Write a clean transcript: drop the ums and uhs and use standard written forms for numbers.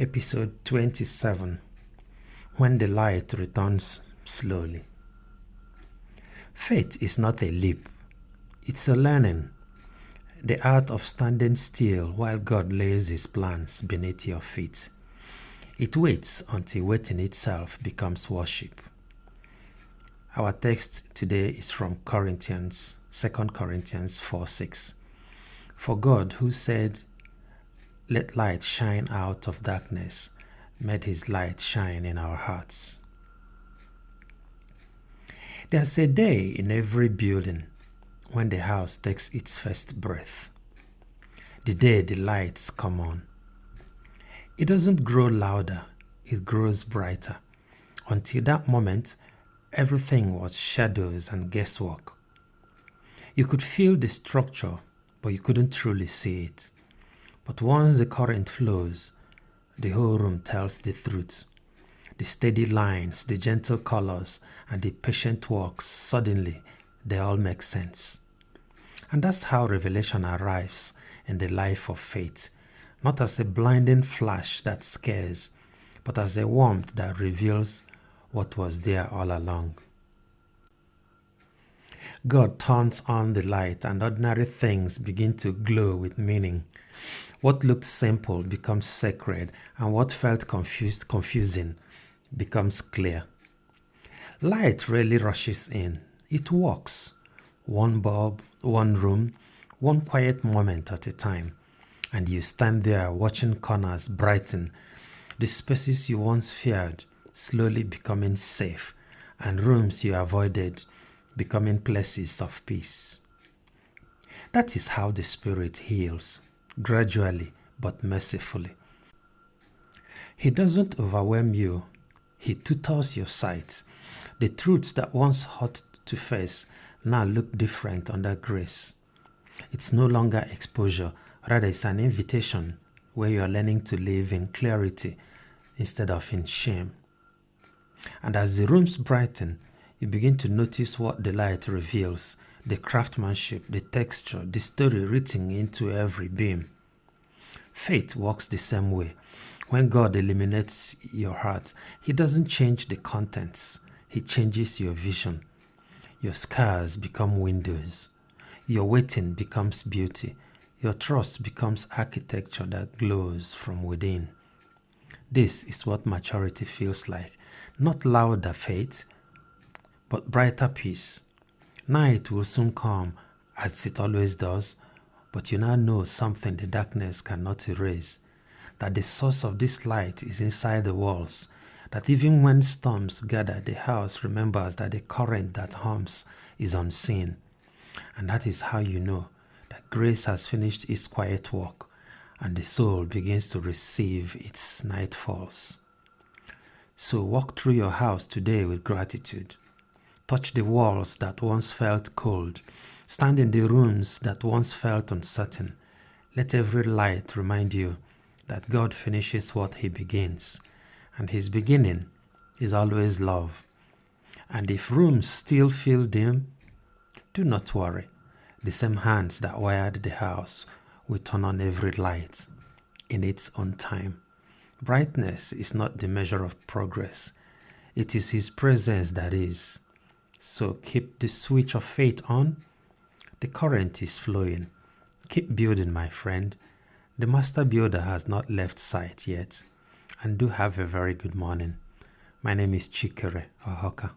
Episode 27. When the light returns slowly. Faith is not a leap, it's a learning. The art of standing still while God lays His plans beneath your feet. It waits until waiting itself becomes worship. Our text today is from 2 Corinthians 4:6. For God, who said, "Let light shine out of darkness," made His light shine in our hearts. There's a day in every building when the house takes its first breath. The day the lights come on. It doesn't grow louder, it grows brighter. Until that moment, everything was shadows and guesswork. You could feel the structure, but you couldn't truly see it. But once the current flows, the whole room tells the truth. The steady lines, the gentle colors, and the patient walks, suddenly they all make sense. And that's how revelation arrives in the life of faith, not as a blinding flash that scares, but as a warmth that reveals what was there all along. God turns on the light and ordinary things begin to glow with meaning. What looked simple becomes sacred, and what felt confusing becomes clear. Light rarely rushes in. It walks. One bulb, one room, one quiet moment at a time. And you stand there watching corners brighten, the spaces you once feared slowly becoming safe, and rooms you avoided becoming places of peace. That is how the Spirit heals, gradually but mercifully. He doesn't overwhelm you. He tutors your sight. The truths that once hurt to face now look different under grace. It's no longer exposure, rather it's an invitation where you are learning to live in clarity instead of in shame. And as the rooms brighten, you begin to notice what the light reveals, the craftsmanship, the texture, the story written into every beam. Faith works the same way. When God illuminates your heart, He doesn't change the contents. He changes your vision. Your scars become windows. Your waiting becomes beauty. Your trust becomes architecture that glows from within. This is what maturity feels like. Not louder faith, but brighter peace. Night will soon come, as it always does, but you now know something the darkness cannot erase, that the source of this light is inside the walls, that even when storms gather, the house remembers that the current that hums is unseen. And that is how you know that grace has finished its quiet work, and the soul begins to receive its nightfalls. So walk through your house today with gratitude. Touch the walls that once felt cold. Stand in the rooms that once felt uncertain. Let every light remind you that God finishes what He begins, and His beginning is always love. And if rooms still feel dim, do not worry. The same hands that wired the house will turn on every light in its own time. Brightness is not the measure of progress. It is His presence that is. So keep the switch of faith on. The current is flowing. Keep building, my friend. The master builder has not left sight yet. And do have a very good morning. My name is Chikere Ohoka.